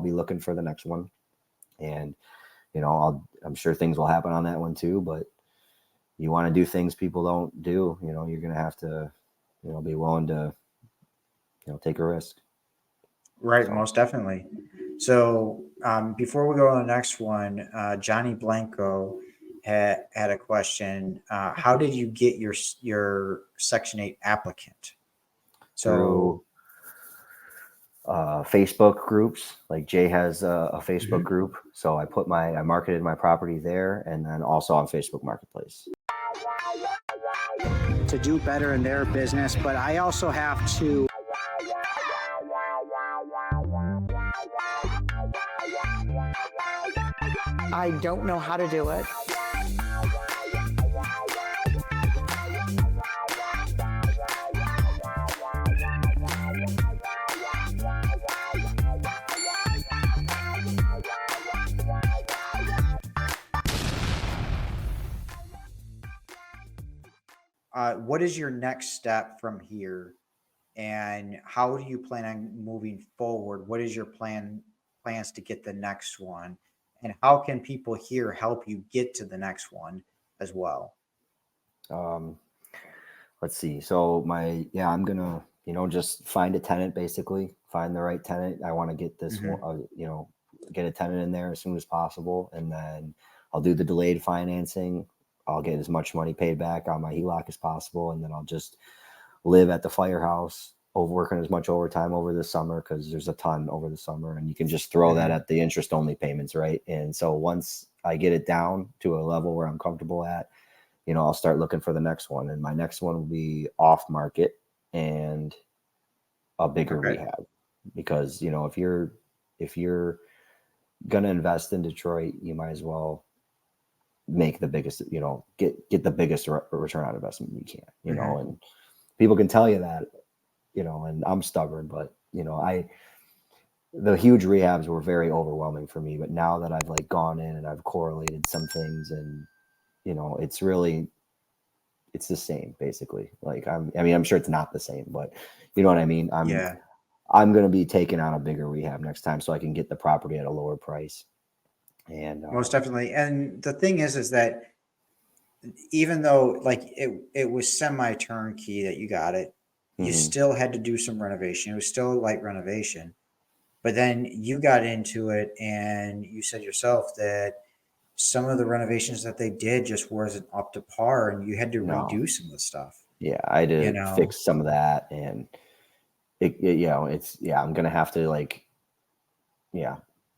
be looking for the next one. And, I'm sure things will happen on that one too, but you want to do things people don't do, you're going to have to, be willing to, take a risk. Right. So. Most definitely. So before we go on the next one, Johnny Blanco had a question. How did you get your Section 8 applicant? Through Facebook groups. Like Jay has a Facebook group. So I marketed my property there, and then also on Facebook Marketplace. To do better in their business, but I also have to. I don't know how to do it. What is your next step from here, and how do you plan on moving forward? What is your plans to get the next one, and how can people here help you get to the next one as well? Let's see. So I'm gonna just find a tenant, basically find the right tenant. I want to get this one, get a tenant in there as soon as possible, and then I'll do the delayed financing. I'll get as much money paid back on my HELOC as possible, and then I'll just live at the firehouse, working as much overtime over the summer, because there's a ton over the summer, and you can just throw that at the interest-only payments, right? And so once I get it down to a level where I'm comfortable at, I'll start looking for the next one, and my next one will be off market and a bigger rehab, because if you're gonna invest in Detroit, you might as well make the biggest, get the biggest return on investment you can, and people can tell you that, and I'm stubborn, but the huge rehabs were very overwhelming for me. But now that I've gone in and I've correlated some things, and it's the same basically. I'm sure it's not the same, but you know what I mean? I'm going to be taking on a bigger rehab next time, so I can get the property at a lower price. And most definitely. And the thing is that even though it was semi turnkey that you got it, you still had to do some renovation. It was still a light renovation, but then you got into it, and you said yourself that some of the renovations that they did just wasn't up to par, and you had to redo some of the stuff. Yeah, I did fix some of that, and I'm gonna have to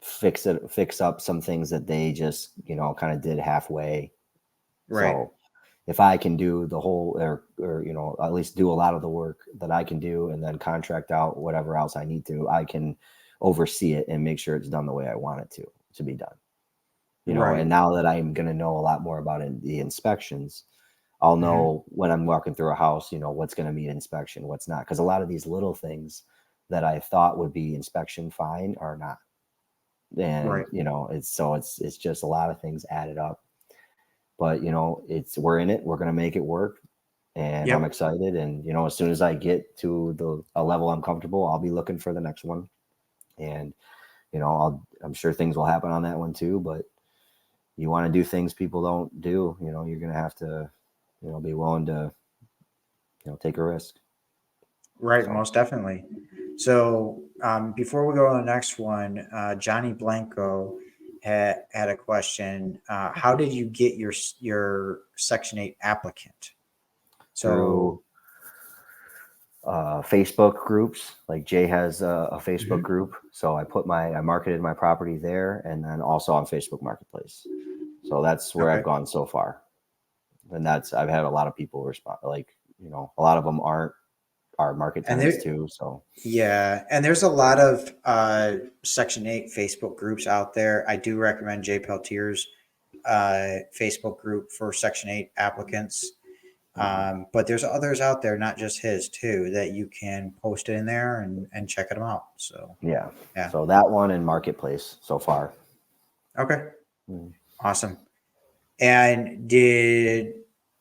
fix up some things that they just kind of did halfway. Right. So if I can do the whole, or at least do a lot of the work that I can do, and then contract out whatever else I need to, I can oversee it and make sure it's done the way I want it to be done. And now that I'm going to know a lot more about the inspections, I'll know when I'm walking through a house, what's going to meet inspection, what's not. Because a lot of these little things that I thought would be inspection fine are not. And, it's just a lot of things added up. But, we're in it. We're going to make it work. And I'm excited. And, as soon as I get to a level I'm comfortable, I'll be looking for the next one. And, I'm sure things will happen on that one too. But you want to do things people don't do, you're going to have to, be willing to, take a risk. Right. So. Most definitely. So before we go on the next one, Johnny Blanco had a question. How did you get your Section 8 applicant? So Facebook groups. Like Jay has a Facebook group. So I marketed my property there, and then also on Facebook Marketplace. So that's where I've gone so far. And I've had a lot of people respond. A lot of them are market tenants too. So and there's a lot of Section 8 Facebook groups out there. I do recommend Jay Peltier's Facebook group for Section 8 applicants. But there's others out there, not just his too, that you can post it in there and check them out. So yeah. So that one in Marketplace so far. Okay. Awesome. And did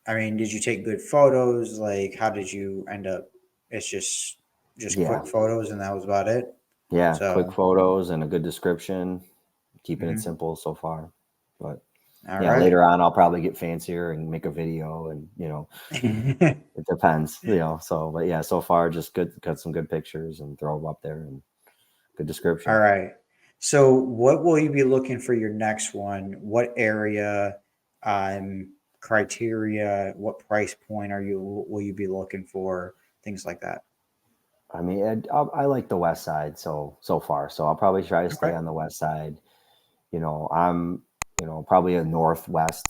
you take good photos? How did you end up? It's just quick photos, and that was about it. Yeah, quick So, photos and a good description. Keeping it mhm. simple so far. But All yeah, right. later on I'll probably get fancier and make a video and it depends, So but yeah, so far just good, got some good pictures and throw them up there and good All description. right. So what will you be looking for your next one? What area, criteria, what price point will you be looking for? Things like that. I mean, I like the west side so far, so I'll probably try to stay Okay. on the west side. I'm probably a northwest,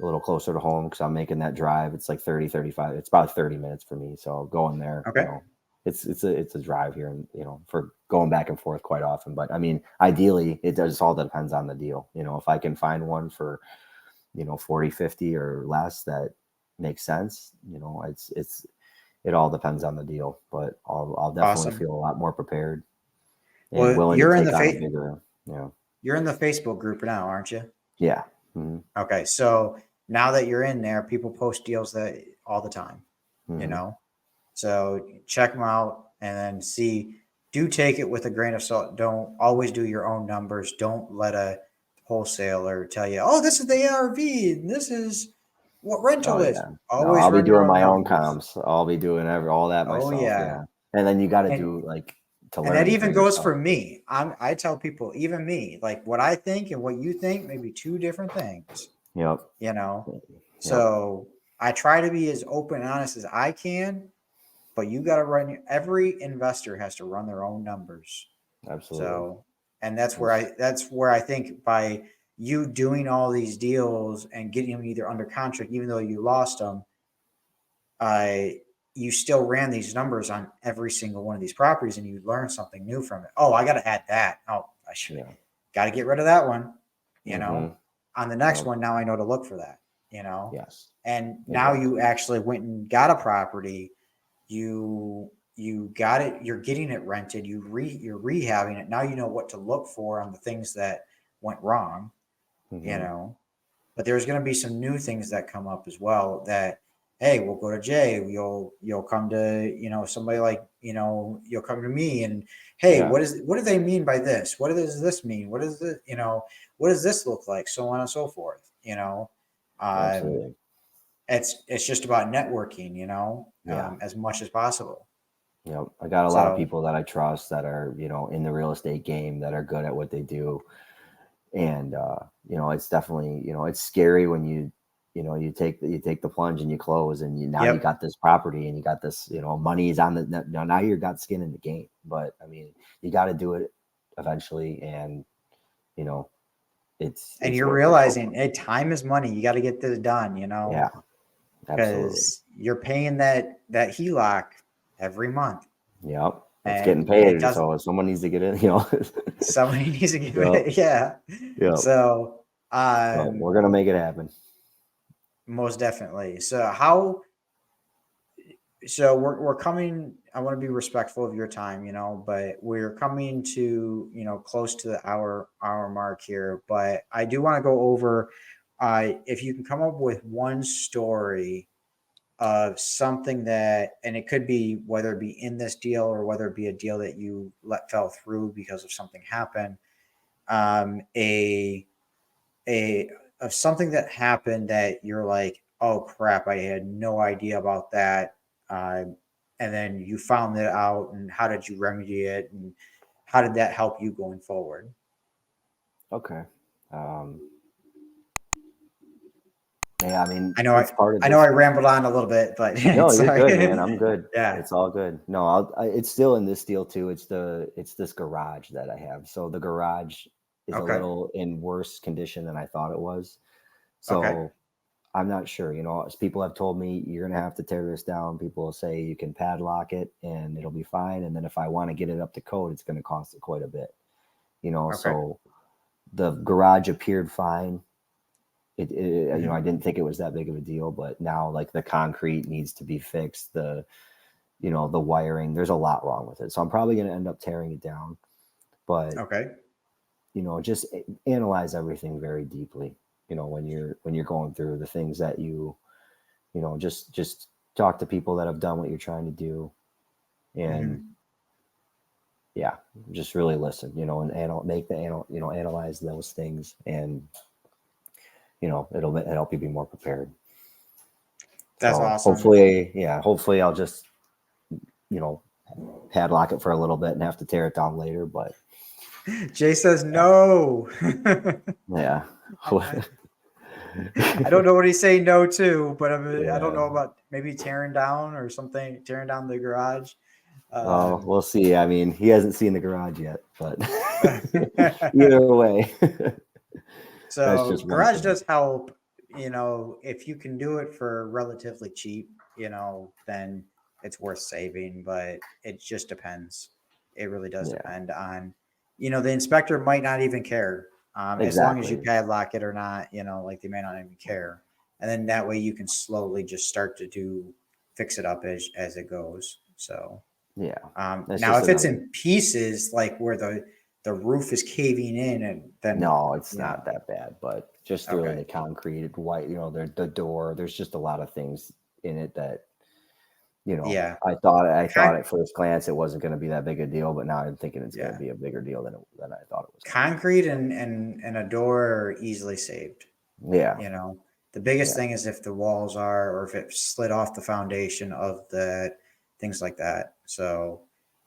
a little closer to home because I'm making that drive. It's like 30, 35. It's about 30 minutes for me. So going there, Okay. it's a drive here, and for going back and forth quite often. But I mean, ideally, it does all depends on the deal. If I can find one for 40, 50 or less that makes sense. It all depends on the deal, but I'll definitely Awesome. feel a lot more prepared and Well, willing to take on a bigger, you're in the Facebook group now, aren't you? yeah. Hmm. Okay. So now that you're in there, people post deals that all the time, you Hmm. know? So check them out and then see. Do take it with a grain of salt. Don't always do your own numbers. Don't let a wholesaler tell you, "Oh, this is the ARV and this is what rental Oh is." yeah. No, Always I'll be run your doing own my own numbers. comps. I'll be doing all that Oh myself. yeah, Yeah. And then you got to and do like to and learn that it for even goes yourself for too. me. I tell people, even me, like what I think and what you think may be two different things. Yep. You know, Yep. so I try to be as open and honest as I can. But you got to run. Every investor has to run their own numbers. Absolutely. So, and that's where It's- I think by you doing all these deals and getting them either under contract, even though you lost them, you still ran these numbers on every single one of these properties, and you learn something new from it. Oh, I got to add that. Oh, I should yeah. got to get rid of that one. You Hmm. know, on the next Yep. one, now I know to look for that. You know, Yes. and now you Exactly. actually went and got a property. You got it, you're getting it rented, you're rehabbing it, now you know what to look for on the things that went wrong, you Hmm. know. But there's going to be some new things that come up as well that, hey, we'll go to Jay, you'll come to, somebody like, you'll come to me and, hey, Yeah. what do they mean by this, what does this mean, what is it, what does this look like, so on and so forth, um Absolutely. it's just about networking, Yeah. as much as possible. I got a lot of So, people that I trust that are, in the real estate game that are good at what they do. And it's definitely, it's scary when you take the plunge and you close and now you yep. got this property and you got this, money is on the now you got skin in the game. But I mean, you got to do it eventually, and you know And it's you're worth it so realizing, far. hey, time is money. You got to get this done, Yeah, absolutely. because you're paying that HELOC every month, Yep, it's getting and it paid, does. so someone needs to get in. Somebody needs to give Yep, it. Yeah. yep. So, But we're gonna make it happen. most definitely. So we're coming. I want to be respectful of your time, but we're coming to, close to the hour mark here. But I do want to go over, if you can come up with one story of something that, and it could be whether it be in this deal or whether it be a deal that you let fell through because of something happened, a a of something that happened that you're like, oh crap, I had no idea about that, uh, and then you found it out, and how did you remedy it, and how did that help you going forward? Okay. Um, yeah, I mean, I know I it's part of I know I this. rambled on a little bit, but No, you're good, man. sorry. I'm good. Yeah. It's all good. No, it's still in this deal too. It's this garage that I have. So the garage is a Okay. little in worse condition than I thought it was. Okay. So I'm not sure. As people have told me, you're gonna have to tear this down. People will say you can padlock it and it'll be fine. And then if I want to get it up to code, it's gonna cost quite a bit. Okay. So the garage appeared fine. I Hmm. didn't think it was that big of a deal, but now like the concrete needs to be fixed. The wiring, there's a lot wrong with it. So I'm probably going to end up tearing it down, but Okay. just analyze everything very deeply, when you're going through the things that just talk to people that have done what you're trying to do, and Hmm. yeah, just really listen, and analyze those things, and it'll help you be more prepared. That's So awesome. hopefully I'll just padlock it for a little bit and have to tear it down later. But Jay says no. yeah, I don't know what he's saying no to, but I don't yeah. know about maybe tearing down or something, tearing down the garage. Well, we'll see. I mean, he hasn't seen the garage yet, but either way, that's So just one garage thing. does help, if you can do it for relatively cheap, then it's worth saving, but it just depends. It really does Yeah, depend on, the inspector might not even care, as long as you exactly. padlock it or not, like they may not even care. And then that way you can slowly just start to fix it up as it goes. So, Yeah, that's now just if it's another. in pieces, like where the roof is caving in, and then, No, it's not that bad, but just really okay. the concrete, white, the door. There's just a lot of things in it that Yeah. I thought at first glance it wasn't going to be that big a deal, but now I'm thinking it's going to Yeah. be a bigger deal than I thought it was going Concrete and a door are easily saved. to be. Yeah, The biggest yeah, thing is if the walls are, or if it slid off the foundation of the things like that. So,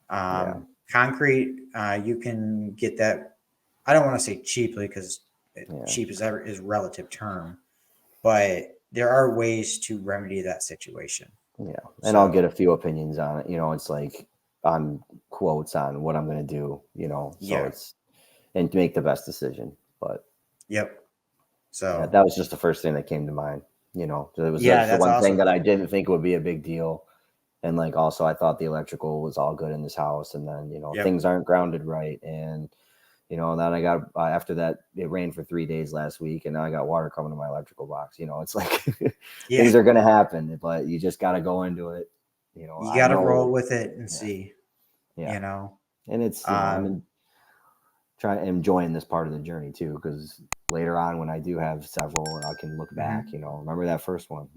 yeah, concrete, you can get that. I don't want to say cheaply, because yeah, cheap is relative term, but there are ways to remedy that situation. yeah. And I'll get So, a few opinions on it. It's like on quotes on what I'm going to do. So yeah. it's and to make the best decision. But Yep. yeah, So, that was just the first thing that came to mind. So it was yeah, just the that's one thing awesome. that I didn't think would be a big deal. And like also I thought the electrical was all good in this house, and then Yep. things aren't grounded right, and then I got after that it rained for 3 days last week, and now I got water coming to my electrical box. It's like Yeah. things are gonna happen, but you just got to go into it. You I got to roll know. with it and Yeah, see, yeah, you know. and it's Um, enjoying this part of the journey too, because later on when I do have several, I can look back. mhm. Remember that first one.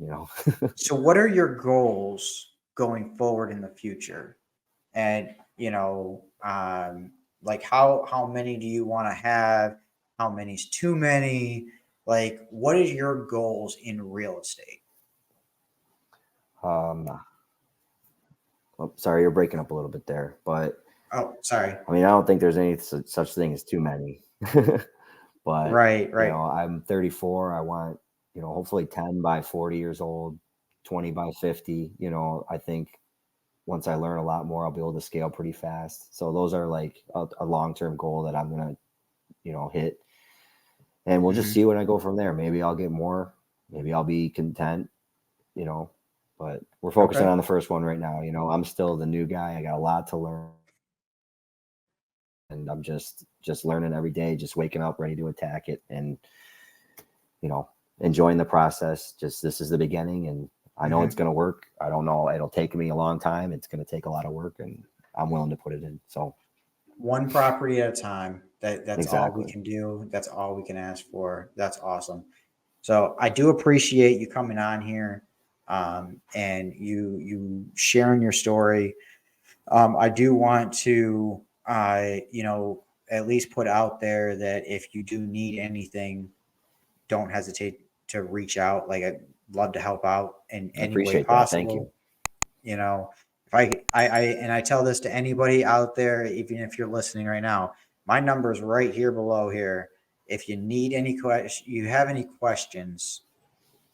So what are your goals going forward in the future? And, like how many do you want to have? How many's too many? Like, what is your goals in real estate? um, sorry, you're breaking up a little bit there, but Oh, sorry. I mean, I don't think there's any such thing as too many. But, Right, right. I'm 34. I want, hopefully 10 by 40 years old, 20 by 50. I think once I learn a lot more, I'll be able to scale pretty fast. So those are like a long-term goal that I'm going to, hit. And we'll just Hmm. see when I go from there. Maybe I'll get more. Maybe I'll be content, you know, but we're focusing Okay. on the first one right now. I'm still the new guy. I got a lot to learn, and I'm just learning every day, just waking up ready to attack it, and you know enjoying the process. Just this is the beginning, and I know it's Hmm. going to work. I don't know, it'll take me a long time, it's going to take a lot of work, and I'm willing to put it in. So One property at a time. That's all we exactly. can do. That's all we can ask for. That's awesome. So I do appreciate you coming on here, and you sharing your story. I do want to, at least put out there that if you do need anything, don't hesitate to reach out. Like, I'd love to help out in I any way appreciate that. Thank you. possible. If I tell this to anybody out there, even if you're listening right now, my number is right here below here. If you need any question, you have any questions,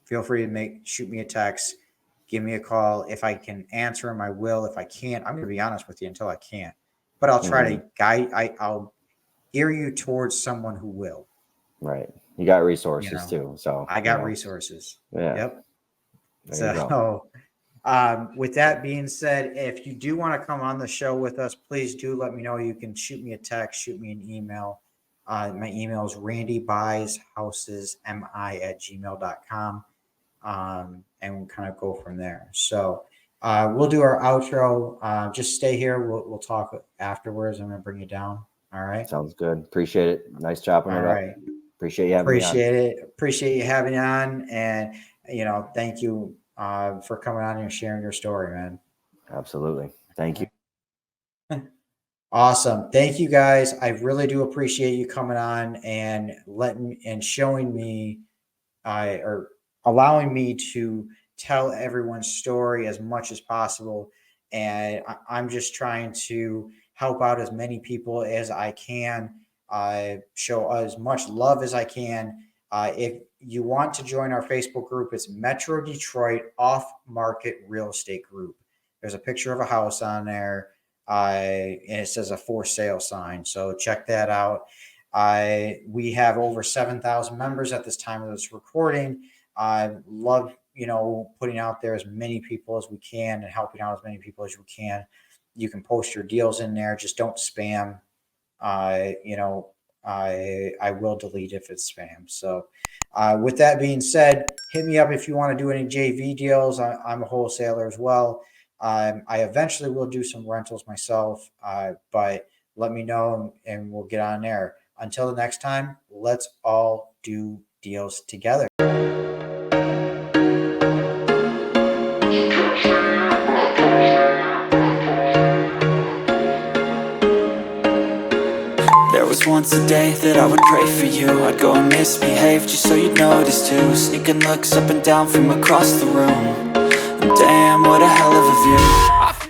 feel free to shoot me a text, give me a call. If I can answer them, I will. If I can't, I'm going to be honest with you until I can't. But I'll try Hmm. to guide. I'll gear you towards someone who will. Right, you got You resources know, too, so I got resources. yeah, Yep. there you go. So, with that being said, if you do want to come on the show with us, please do let me know. You can shoot me a text, shoot me an email. My email is randybuyshousesmi@gmail.com. And we'll kind of go from there. So, we'll do our outro. Just stay here. We'll talk afterwards. I'm going to bring you down. All right. Sounds good. Appreciate it. Nice chopping All it up. right. Appreciate you having me on. Appreciate it. Appreciate you having on. And, thank you for coming on and sharing your story, man. Absolutely. Thank you. Awesome. Thank you guys. I really do appreciate you coming on and letting and showing me or allowing me to tell everyone's story as much as possible. And I'm just trying to help out as many people as I can, show as much love as I can. If you want to join our Facebook group, it's Metro Detroit Off Market Real Estate Group. There's a picture of a house on there, and it says a for sale sign. So check that out. We have over 7,000 members at this time of this recording. I love, putting out there as many people as we can and helping out as many people as we can. You can post your deals in there. Just don't spam. I will delete if it's spam. So with that being said, hit me up if you want to do any JV deals. I'm a wholesaler as well. I eventually will do some rentals myself, but let me know and we'll get on there. Until the next time, let's all do deals together. There was once a day that I would pray for you. I'd go and misbehave just so you'd notice too. Sneaking looks up and down from across the room. And damn, what a hell of a view.